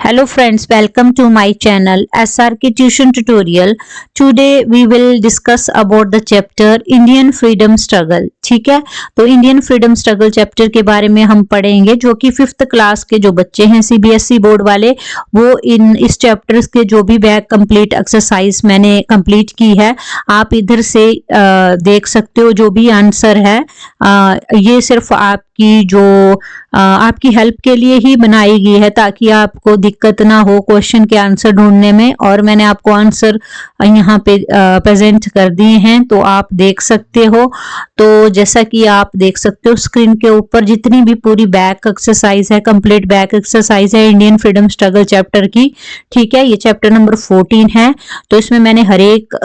Hello friends, welcome to my channel SRK Tuition Tutorial. Today we will discuss about the chapter Indian Freedom Struggle. ठीक है, तो Indian freedom struggle chapter के बारे में हम पढ़ेंगे, जो कि 5th क्लास के जो बच्चे हैं CBSE बोर्ड वाले, वो इस चैप्टर के जो भी बैक कंप्लीट एक्सरसाइज मैंने कंप्लीट की है, आप इधर से देख सकते हो। जो भी आंसर है ये सिर्फ आपकी हेल्प के लिए ही बनाई गई है, ताकि आपको दिक्कत ना हो क्वेश्चन के आंसर ढूंढने में। और मैंने आपको आंसर यहाँ पे प्रेजेंट कर दिए हैं, तो आप देख सकते हो। तो जैसा कि आप देख सकते हो स्क्रीन के ऊपर, जितनी भी पूरी बैक एक्सरसाइज है, कंप्लीट बैक एक्सरसाइज है इंडियन फ्रीडम स्ट्रगल चैप्टर की। ठीक है, ये चैप्टर नंबर 14 है। तो इसमें मैंने हर एक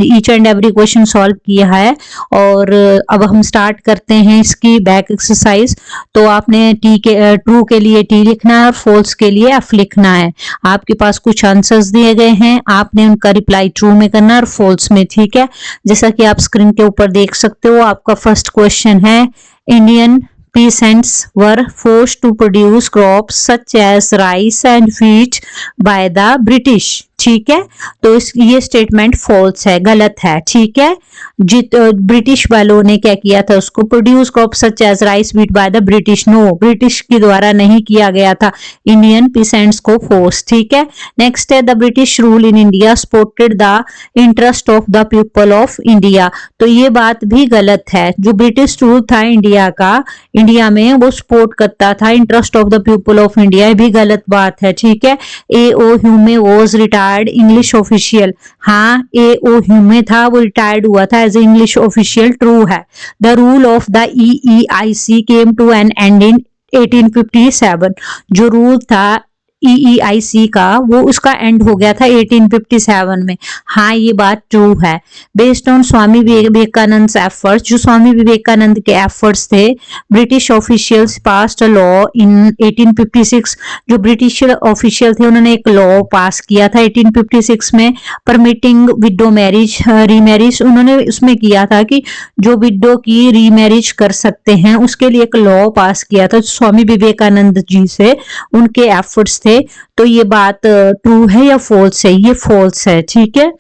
each and every question solve किया है। और अब हम स्टार्ट करते हैं इसकी बैक एक्सरसाइज। तो आपने ट्रू के लिए टी लिखना है और फॉल्स के लिए एफ लिखना है। आपके पास कुछ आंसर्स दिए गए हैं, आपने उनका रिप्लाई ट्रू में करना है और फॉल्स में। ठीक है, जैसा कि आप स्क्रीन के ऊपर देख सकते हो, आपका फर्स्ट क्वेश्चन है, Indian peasants were forced to produce crops such as rice and wheat by the British. ठीक है, तो ये स्टेटमेंट फॉल्स है, गलत है। ठीक है, ब्रिटिश वालों ने क्या किया था, उसको produce crop such as rice wheat by the British. No, British के द्वारा नहीं किया गया था, इंडियन पीसेंट्स को फोर्स। ठीक है, नेक्स्ट है, the British rule in India supported the interest of the people of India. तो ये बात भी गलत है। जो ब्रिटिश रूल था इंडिया में, वो सपोर्ट करता था interest of the people of India, भी गलत बात है। ठीक है, A O Hume was retired English official. हाँ, ए ओ ह्यूमे था, वो रिटायर्ड हुआ था as a English official, true है। The rule of the EEIC came to an end in 1857। जो रूल था EEIC का, वो उसका एंड हो गया था 1857 में। हाँ, ये बात ट्रू है। Based on Swami Vivekananda efforts, जो स्वामी विवेकानंद के एफर्ट्स थे, British officials passed a law in 1856। जो ब्रिटिश ऑफिशियल थे, उन्होंने एक लॉ पास किया था 1856 में, परमिटिंग विडो मैरिज, रीमैरिज। उन्होंने उसमें किया था कि जो विडो की रीमैरिज कर सकते हैं, उसके लिए एक लॉ पास किया था स्वामी विवेकानंद जी से, उनके एफर्ट्स थे। तो ये बात ट्रू है या फॉल्स है? ये फॉल्स है। ठीक है,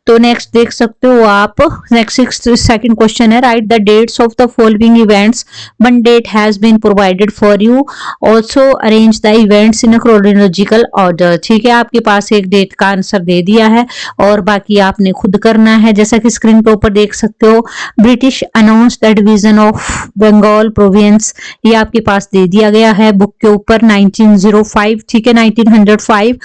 तो नेक्स्ट देख सकते हो आप, नेक्स्ट सेकंड क्वेश्चन है, write the dates of the following events, one date has been provided for you, also arrange the events in a chronological order. ठीक है, आपके पास एक डेट का आंसर दे दिया है और बाकी आपने खुद करना है। जैसा कि स्क्रीन के ऊपर देख सकते हो, British announce the division of Bengal province, ये आपके पास दे दिया गया है बुक के ऊपर 1905। ठीक है, 1905।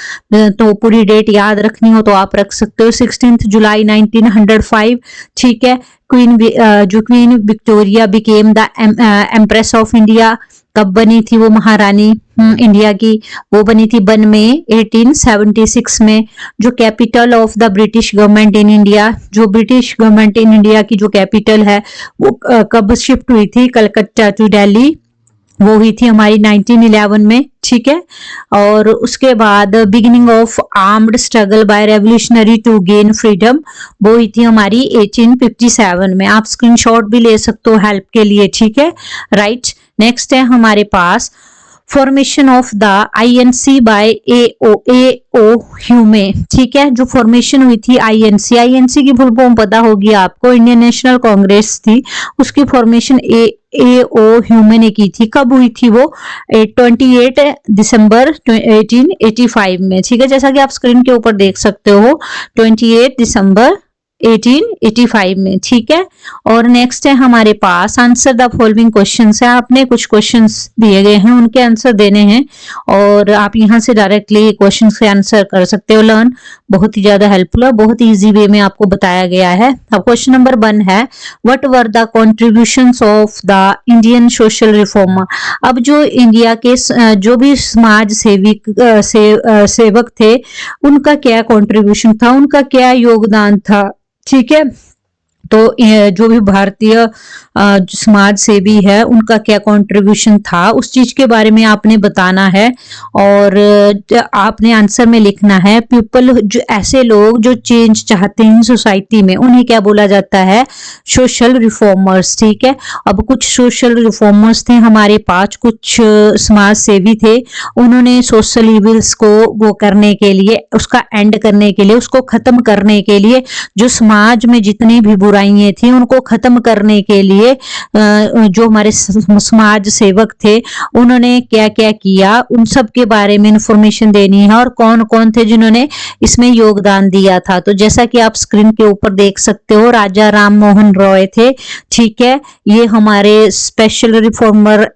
तो पूरी डेट याद रखनी हो तो आप रख सकते हो, 16 जुलाई 1905। ठीक है, जो queen Victoria became the empress of India, कब बनी थी वो महारानी इंडिया की? वो बनी थी 1 मई 1876 में। जो capital of the British government in India, जो ब्रिटिश गवर्नमेंट इन इंडिया की जो कैपिटल है, वो कब शिफ्ट हुई थी कलकत्ता टू दिल्ली? वो हुई थी हमारी 1911 में। ठीक है, और उसके बाद beginning of armed struggle by revolutionary to gain freedom, वो हुई थी हमारी 1857 में। आप स्क्रीनशॉट भी ले सकते हो हेल्प के लिए। ठीक है, राइट। नेक्स्ट है हमारे पास, formation of the INC by AO Hume. ठीक है, जो फॉर्मेशन हुई थी INC की फुल फॉर्म पता होगी आपको, इंडियन नेशनल कांग्रेस थी, उसकी फॉर्मेशन AO ह्यूमे ने की थी। कब हुई थी वो? 28 दिसंबर 1885 में। ठीक है, जैसा कि आप स्क्रीन के ऊपर देख सकते हो, 28 दिसंबर 1885 में। ठीक है, और नेक्स्ट है हमारे पास, आंसर द फॉलोइंग क्वेश्चंस है। आपने कुछ क्वेश्चंस दिए गए हैं, उनके आंसर देने हैं और आप यहां से डायरेक्टली क्वेश्चंस के आंसर कर सकते हो। लर्न बहुत ही ज्यादा हेल्पफुल है, बहुत इजी वे में आपको बताया गया है। अब क्वेश्चन नंबर 1 है, what were the contributions of the Indian social reformer. अब जो इंडिया के जो भी समाज सेवक थे, उनका क्या कंट्रीब्यूशन था, उनका क्या योगदान था? ठीक है, तो जो भी भारतीय समाज सेवी है उनका क्या कंट्रीब्यूशन था उस चीज के बारे में आपने बताना है। और आपने आंसर में लिखना है पीपल, जो ऐसे लोग जो चेंज चाहते हैं सोसाइटी में, उन्हें क्या बोला जाता है, सोशल रिफॉर्मर्स। ठीक है, अब कुछ सोशल रिफॉर्मर्स थे हमारे पास, कुछ समाज सेवी थे, उन्होंने सोशल इविल्स को वो करने के लिए, उसका एंड करने के लिए, उसको खत्म करने के लिए, जो समाज में जितनी भी बुराइयां थी उनको खत्म करने के लिए जो हमारे समाज सेवक थे उन्होंने क्या क्या किया उन सब के बारे में इंफॉर्मेशन देनी है, और कौन कौन थे जिन्होंने इसमें योगदान दिया था। तो जैसा कि आप स्क्रीन के ऊपर देख सकते हो, राजा राम मोहन रॉय थे। ठीक है, ये हमारे स्पेशल रिफॉर्मर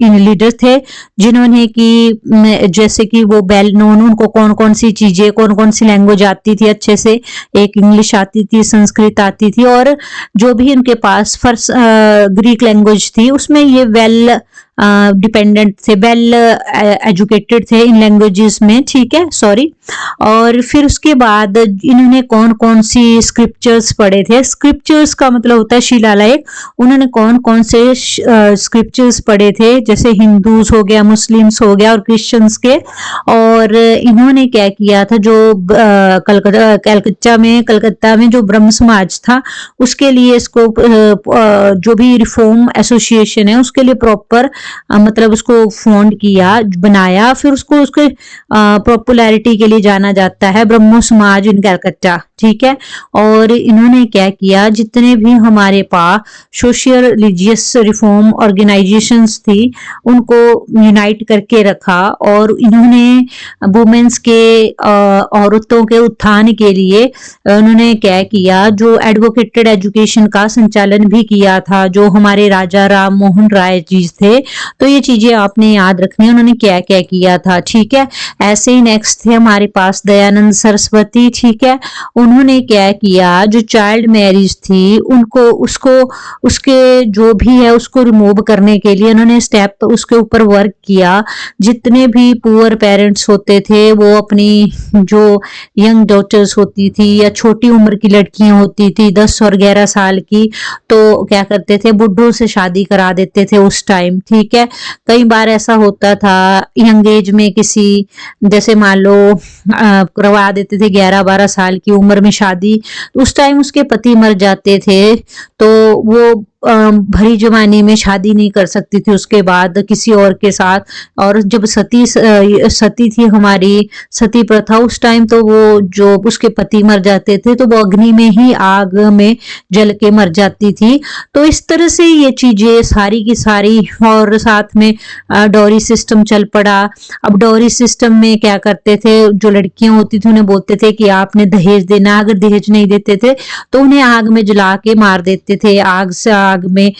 इन लीडर थे जिन्होंने कि जैसे कि वो वेल नोन, उनको कौन कौन सी चीजें, कौन कौन सी लैंग्वेज आती थी अच्छे से, एक इंग्लिश आती थी, संस्कृत आती थी, और जो भी उनके पास फर्स्ट ग्रीक लैंग्वेज थी उसमें ये वेल डिपेंडेंट थे, वेल एजुकेटेड थे इन लैंग्वेजेस में। ठीक है, सॉरी। और फिर उसके बाद इन्होंने कौन कौन सी स्क्रिप्चर्स पढ़े थे, स्क्रिप्चर्स का मतलब होता है शिलालेख, उन्होंने कौन कौन से स्क्रिप्चर्स पढ़े थे, जैसे हिंदूज हो गया, मुस्लिम्स हो गया और क्रिश्चियंस के। और इन्होंने क्या किया था, जो कलकत्ता में जो ब्रह्म समाज था उसके लिए इसको जो भी रिफॉर्म एसोसिएशन है उसके लिए प्रॉपर मतलब उसको फॉन्ड किया, बनाया, फिर उसको उसके पॉपुलैरिटी के लिए जाना जाता है ब्रह्मो समाज इन कलकत्ता। ठीक है, और इन्होंने क्या किया, जितने भी हमारे पास सोशल रिलीजियस रिफॉर्म ऑर्गेनाइजेशंस थी उनको यूनाइट करके रखा, और इन्होंने वुमेन्स के औरतों के उत्थान के लिए उन्होंने क्या किया, जो एडवोकेटेड एजुकेशन का संचालन भी किया था, जो हमारे राजा राम मोहन राय जी थे। तो ये चीजें आपने याद रखनी है, उन्होंने क्या क्या किया था। ठीक है, ऐसे ही नेक्स्ट थे हमारे पास दयानंद सरस्वती। ठीक है, उन्होंने क्या किया, जो चाइल्ड मैरिज थी उनको उसके जो भी है उसको रिमूव करने के लिए उन्होंने स्टेप उसके ऊपर वर्क किया। जितने भी पुअर पेरेंट्स होते थे वो अपनी जो यंग डॉटर्स होती थी या छोटी उम्र की लड़कियां होती थी 10 और 11 साल की, तो क्या करते थे, बुढ़ों से शादी करा देते थे उस टाइम। ठीक है, कई बार ऐसा होता था यंग एज में किसी, जैसे मान लो करवा देते थे 11-12 साल की उम्र में शादी, तो उस टाइम उसके पति मर जाते थे, तो वो भरी जवानी में शादी नहीं कर सकती थी उसके बाद किसी और के साथ। और जब सती थी हमारी सती प्रथा, उस टाइम तो वो जो उसके पति मर जाते थे तो वो अग्नि में ही, आग में जल के मर जाती थी। तो इस तरह से ये चीजें सारी की सारी, और साथ में डॉरी सिस्टम चल पड़ा। अब डॉरी सिस्टम में क्या करते थे, जो लड़कियां होती थी उन्हें बोलते थे कि आपने दहेज देना, अगर दहेज नहीं देते थे तो उन्हें आग में जला के मार देते थे, आग से आग में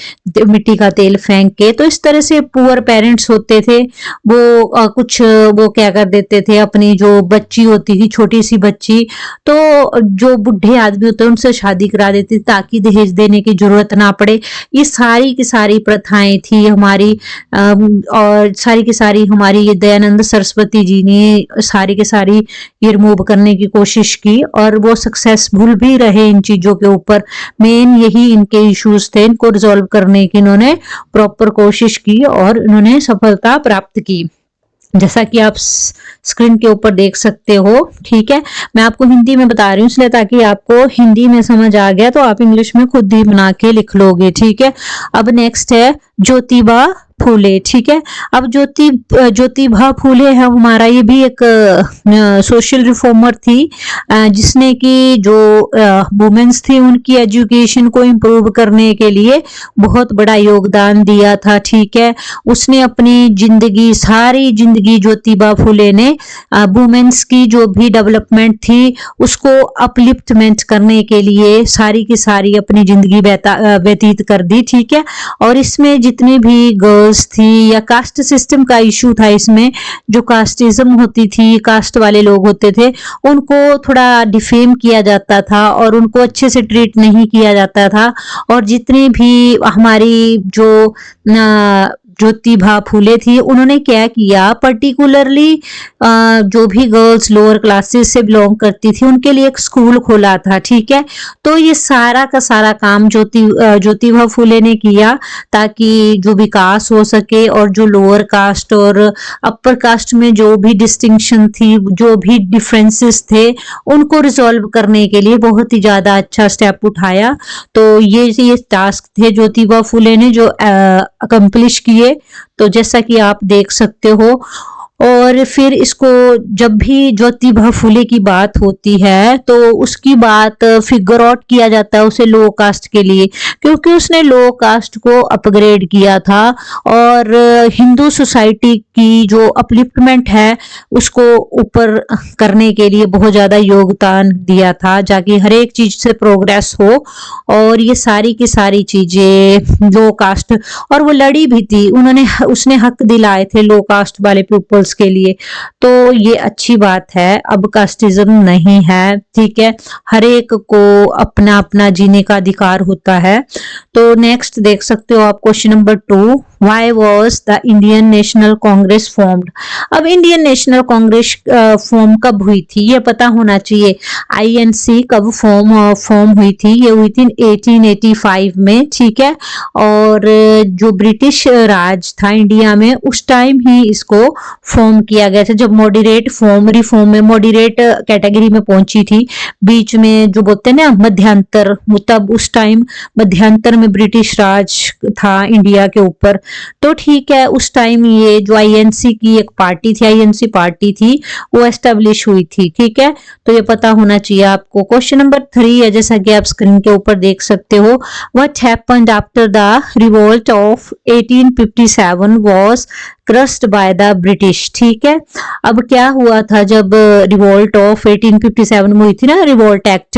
मिट्टी का तेल फेंक के। तो इस तरह से पुअर पेरेंट्स होते थे वो कुछ वो क्या कर देते थे, अपनी जो बच्ची होती थी, छोटी सी बच्ची, तो जो बुढ़े आदमी होते हैं उनसे शादी करा देते थे ताकि दहेज देने की जरूरत ना पड़े। ये सारी की सारी प्रथाएं थी हमारी, और सारी की सारी हमारी ये दयानंद सरस्वती जी ने सारी की सारी ये रिमूव करने की कोशिश की, और वो सक्सेसफुल भी रहे इन चीजों के ऊपर। मेन यही इनके इश्यूज थे, इनको रिजॉल्व करने की इन्होंने प्रॉपर कोशिश की और इन्होंने सफलता प्राप्त की, जैसा कि आप स्क्रीन के ऊपर देख सकते हो। ठीक है, मैं आपको हिंदी में बता रही हूँ इसलिए ताकि आपको हिंदी में समझ आ गया तो आप इंग्लिश में खुद ही बना के लिख लोगे। ठीक है, अब नेक्स्ट है ज्योतिबा फूले। ठीक है, अब ज्योतिबा फूले है हमारा, ये भी एक सोशल रिफॉर्मर थी जिसने कि जो वुमेन्स थी उनकी एजुकेशन को इम्प्रूव करने के लिए बहुत बड़ा योगदान दिया था। ठीक है, उसने अपनी जिंदगी, सारी जिंदगी ज्योतिबा फूले ने वुमेन्स की जो भी डेवलपमेंट थी उसको अपलिफ्टमेंट करने के लिए सारी की सारी अपनी जिंदगी व्यतीत कर दी। ठीक है, और इसमें जितनी भी गर्ल्स थी या कास्ट सिस्टम का इशू था, इसमें जो कास्टिज्म होती थी, कास्ट वाले लोग होते थे उनको थोड़ा डिफेम किया जाता था और उनको अच्छे से ट्रीट नहीं किया जाता था। और जितनी भी हमारी जो ज्योतिबा फूले थी, उन्होंने क्या किया, पर्टिकुलरली जो भी गर्ल्स लोअर क्लासेस से बिलोंग करती थी उनके लिए एक स्कूल खोला था। ठीक है, तो ये सारा का सारा काम ज्योतिबा फूले ने किया ताकि जो विकास हो सके और जो लोअर कास्ट और अपर कास्ट में जो भी डिस्टिंक्शन थी, जो भी डिफरेंसेस थे, उनको रिजॉल्व करने के लिए बहुत ही ज्यादा अच्छा स्टेप उठाया। तो ये टास्क थे ज्योतिबा फूले ने जो अकम्प्लिश किए। तो जैसा कि आप देख सकते हो, और फिर इसको जब भी ज्योतिबा फूले की बात होती है तो उसकी बात फिगर आउट किया जाता है उसे लो कास्ट के लिए, क्योंकि उसने लो कास्ट को अपग्रेड किया था और हिंदू सोसाइटी की जो अपलिफ्टमेंट है उसको ऊपर करने के लिए बहुत ज्यादा योगदान दिया था, जाकि हर एक चीज से प्रोग्रेस हो। और ये सारी की सारी चीजें लो कास्ट, और वो लड़ी भी थी, उसने हक दिलाए थे लो कास्ट वाले पीपल्स के लिए। तो ये अच्छी बात है, अब कास्टिज्म नहीं है। ठीक है, हर एक को अपना अपना जीने का अधिकार होता है। तो नेक्स्ट देख सकते हो आप question number 2, why was the Indian national Congress formed. अब इंडियन नेशनल कांग्रेस फॉर्म कब हुई थी ये पता होना चाहिए। आईएनसी कब फॉर्म हुई थी, ये हुई थी 1885 में। ठीक है, और जो ब्रिटिश राज था इंडिया में उस टाइम ही इसको फॉर्म किया गया था, जब मॉडरेट फॉर्म रिफॉर्म में मॉडरेट कैटेगरी में पहुंची थी, बीच में जो बोलते हैं ना मध्यांतर, तब उस टाइम मध्यांतर में ब्रिटिश राज था इंडिया के ऊपर। तो ठीक है, उस टाइम ये जो आईएनसी की एक पार्टी थी, आईएनसी पार्टी थी, वो एस्टेब्लिश हुई थी। ठीक है, तो ये पता होना चाहिए आपको। क्वेश्चन नंबर 3 है, जैसा कि आप स्क्रीन के ऊपर देख सकते हो, what happened after the revolt of 1857 was crossed bye the British. ठीक है, अब क्या हुआ था जब रिवोल्ट ऑफ 1857 में हुई थी ना रिवोल्ट एक्ट,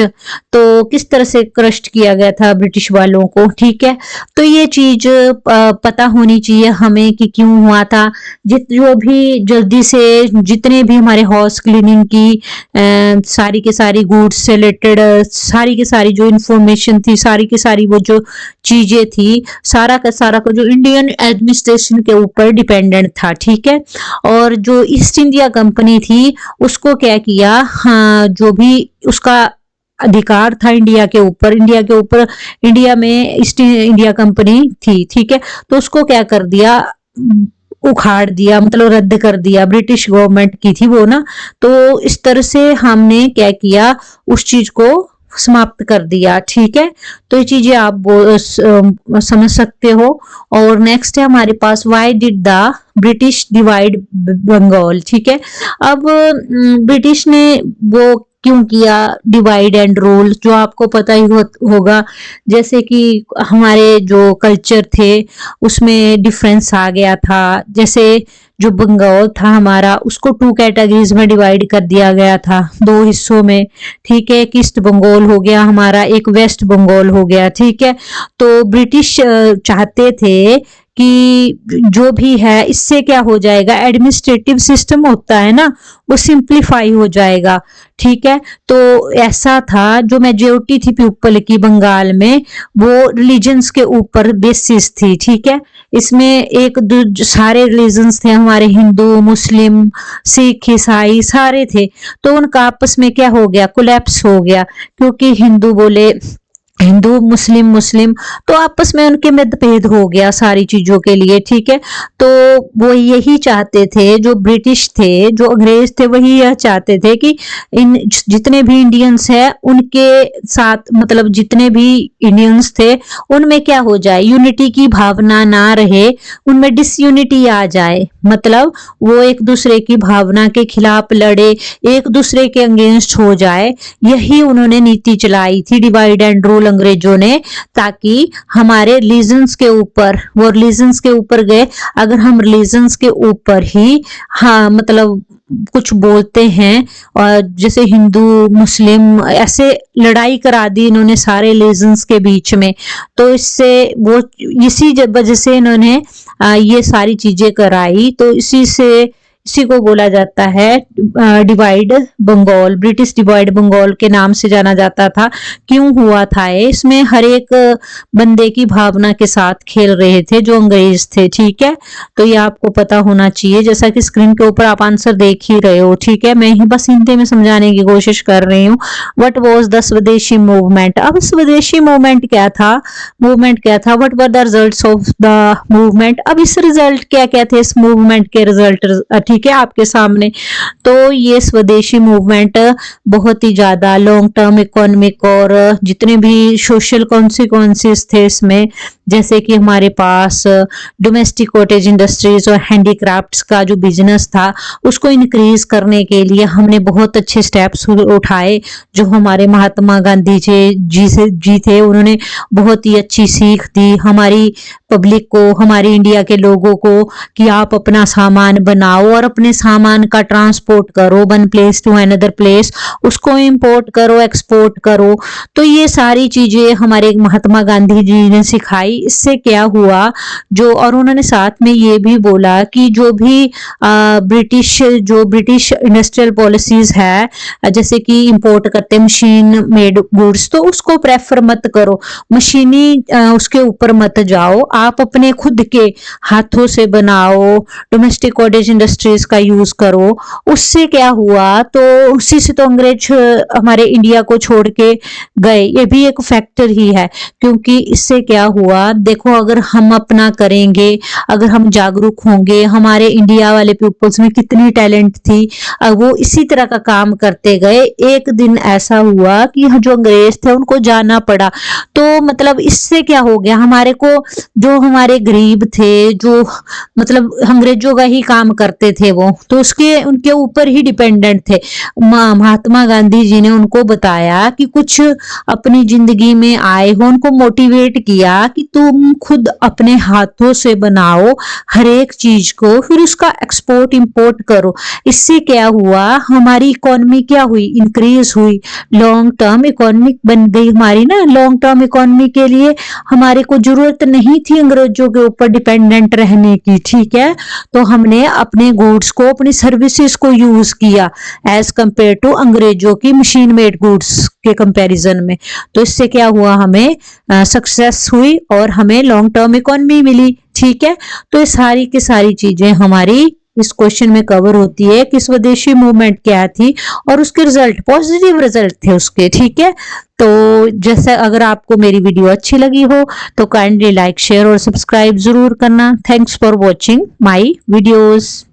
तो किस तरह से क्रस्ट किया गया था ब्रिटिश वालों को। ठीक है, तो ये चीज पता होनी चाहिए हमें कि क्यों हुआ था। जो भी जल्दी से जितने भी हमारे हाउस क्लीनिंग की सारी के सारी गुड्स से रिलेटेड सारी की सारी जो इंफॉर्मेशन थी, सारी की सारी वो जो चीजें थी, सारा का सारा को जो इंडियन एडमिनिस्ट्रेशन के ऊपर डिपेंडेंट था। ठीक है, और जो ईस्ट इंडिया कंपनी थी उसको क्या किया, हाँ, जो भी उसका अधिकार था इंडिया के ऊपर, इंडिया में ईस्ट इंडिया कंपनी थी। ठीक है, तो उसको क्या कर दिया, उखाड़ दिया, मतलब रद्द कर दिया, ब्रिटिश गवर्नमेंट की थी वो ना। तो इस तरह से हमने क्या किया, उस चीज को समाप्त कर दिया। ठीक है, तो ये चीजें आप समझ सकते हो। और नेक्स्ट है हमारे पास, why did the British divide Bengal. ठीक है, अब ब्रिटिश ने वो क्यों किया डिवाइड एंड रूल, जो आपको पता ही होगा, जैसे कि हमारे जो कल्चर थे उसमें डिफरेंस आ गया था। जैसे जो बंगाल था हमारा, उसको 2 कैटेगरीज में डिवाइड कर दिया गया था, 2 हिस्सों में। ठीक है, एक ईस्ट बंगाल हो गया हमारा, एक वेस्ट बंगाल हो गया। ठीक है, तो ब्रिटिश चाहते थे कि जो भी है इससे क्या हो जाएगा, एडमिनिस्ट्रेटिव सिस्टम होता है ना, वो सिंप्लीफाई हो जाएगा। ठीक है, तो ऐसा था, जो मेजोरिटी थी पीपल की बंगाल में वो रिलीजन्स के ऊपर बेसिस थी। ठीक है, इसमें सारे रिलीजन्स थे हमारे, हिंदू मुस्लिम सिख ईसाई सारे थे। तो उनका आपस में क्या हो गया, कोलैप्स हो गया, क्योंकि हिंदू बोले हिंदू, मुस्लिम मुस्लिम, तो आपस में उनके मतभेद हो गया सारी चीजों के लिए। ठीक है, तो वो यही चाहते थे, जो ब्रिटिश थे, जो अंग्रेज थे, वही यह चाहते थे कि इन जितने भी इंडियंस हैं उनके साथ, मतलब जितने भी इंडियंस थे उनमें क्या हो जाए, यूनिटी की भावना ना रहे, उनमें डिसयूनिटी आ जाए, मतलब वो एक दूसरे की भावना के खिलाफ लड़े, एक दूसरे के अगेंस्ट हो जाए। यही उन्होंने नीति चलाई थी, डिवाइड एंड रूल, अंग्रेजों ने, ताकि हमारे रिलीजन्स के ऊपर, वो रिलीजन्स के ऊपर गए। अगर हम रिलीजन्स के ऊपर ही, हाँ, मतलब कुछ बोलते हैं, और जैसे हिंदू मुस्लिम ऐसे लड़ाई करा दी इन्होंने सारे रिलीजन्स के बीच में, तो इससे वो, इसी वजह से इन्होंने ये सारी चीजें कराई। तो इसी से इसी को बोला जाता है divide Bengal, British divide Bengal के नाम से जाना जाता था। क्यों हुआ था ये? इसमें हर एक बंदे की भावना के साथ खेल रहे थे जो अंग्रेज थे, ठीक है। तो ये आपको पता होना चाहिए, जैसा कि स्क्रीन के ऊपर आप आंसर देख ही रहे हो, ठीक है। मैं ही बस हिंदी में समझाने की कोशिश कर रही हूँ। व्हाट वाज द स्वदेशी मूवमेंट? अब स्वदेशी मूवमेंट क्या था? मूवमेंट क्या था? What were the results of the movement? अब इस रिजल्ट क्या क्या थे, इस मूवमेंट के रिजल्ट, ठीक है, आपके सामने। तो ये स्वदेशी मूवमेंट बहुत ही ज्यादा लॉन्ग टर्म इकोनॉमिक और जितने भी सोशल कॉन्सिक्वेंसेस थे इसमें, जैसे कि हमारे पास डोमेस्टिक कॉटेज इंडस्ट्रीज और हैंडीक्राफ्ट्स का जो बिजनेस था उसको इंक्रीज करने के लिए हमने बहुत अच्छे स्टेप्स उठाए। जो हमारे महात्मा गांधी जी थे, उन्होंने बहुत ही अच्छी सीख दी हमारी पब्लिक को, हमारे इंडिया के लोगों को, कि आप अपना सामान बनाओ और अपने सामान का ट्रांसपोर्ट करो one place to another place, उसको इंपोर्ट करो, एक्सपोर्ट करो। तो ये सारी चीजें हमारे महात्मा गांधी जी ने सिखाई। इससे क्या हुआ, जो और उन्होंने साथ में ये भी बोला कि जो भी ब्रिटिश इंडस्ट्रियल पॉलिसीज है, जैसे कि इंपोर्ट करते मशीन मेड गुड्स, तो उसको प्रेफर मत करो, मशीनी उसके ऊपर मत जाओ, आप अपने खुद के हाथों से बनाओ, डोमेस्टिक कॉटेज इंडस्ट्रीज का यूज करो। उससे क्या हुआ, तो उसी से तो अंग्रेज हमारे इंडिया को छोड़ के गए, ये भी एक फैक्टर ही है। क्योंकि इससे क्या हुआ, देखो, अगर हम अपना करेंगे, अगर हम जागरूक होंगे, हमारे इंडिया वाले पीपल्स में कितनी टैलेंट थी, वो इसी तरह का काम करते गए। एक दिन ऐसा हुआ कि जो अंग्रेज थे उनको जाना पड़ा। तो मतलब इससे क्या हो गया, हमारे को जो हमारे गरीब थे, जो मतलब अंग्रेजों का ही काम करते थे वो, तो उसके उनके ऊपर ही डिपेंडेंट थे। महात्मा गांधी जी ने उनको बताया कि कुछ अपनी जिंदगी में आए हो, उनको मोटिवेट किया कि तुम खुद अपने हाथों से बनाओ हर एक चीज को, फिर उसका एक्सपोर्ट इंपोर्ट करो। इससे क्या हुआ, हमारी इकोनॉमी क्या हुई, इंक्रीज हुई, लॉन्ग टर्म इकोनॉमी बन गई हमारी ना। लॉन्ग टर्म इकोनॉमी के लिए हमारे को जरूरत नहीं थी अंग्रेजों के ऊपर डिपेंडेंट रहने की, ठीक है। तो हमने अपने गुड्स को, अपनी सर्विसेज को यूज किया एज कंपेयर टू अंग्रेजों की मशीन मेड गुड्स के कंपैरिजन में। तो इससे क्या हुआ, हमें सक्सेस हुई और हमें लॉन्ग टर्म इकोनॉमी मिली, ठीक है। तो ये सारी की सारी चीजें हमारी इस क्वेश्चन में कवर होती है कि स्वदेशी मूवमेंट क्या थी और उसके रिजल्ट, पॉजिटिव रिजल्ट थे उसके, ठीक है। तो जैसे अगर आपको मेरी वीडियो अच्छी लगी हो तो काइंडली लाइक, शेयर और सब्सक्राइब जरूर करना। Thanks for watching my videos.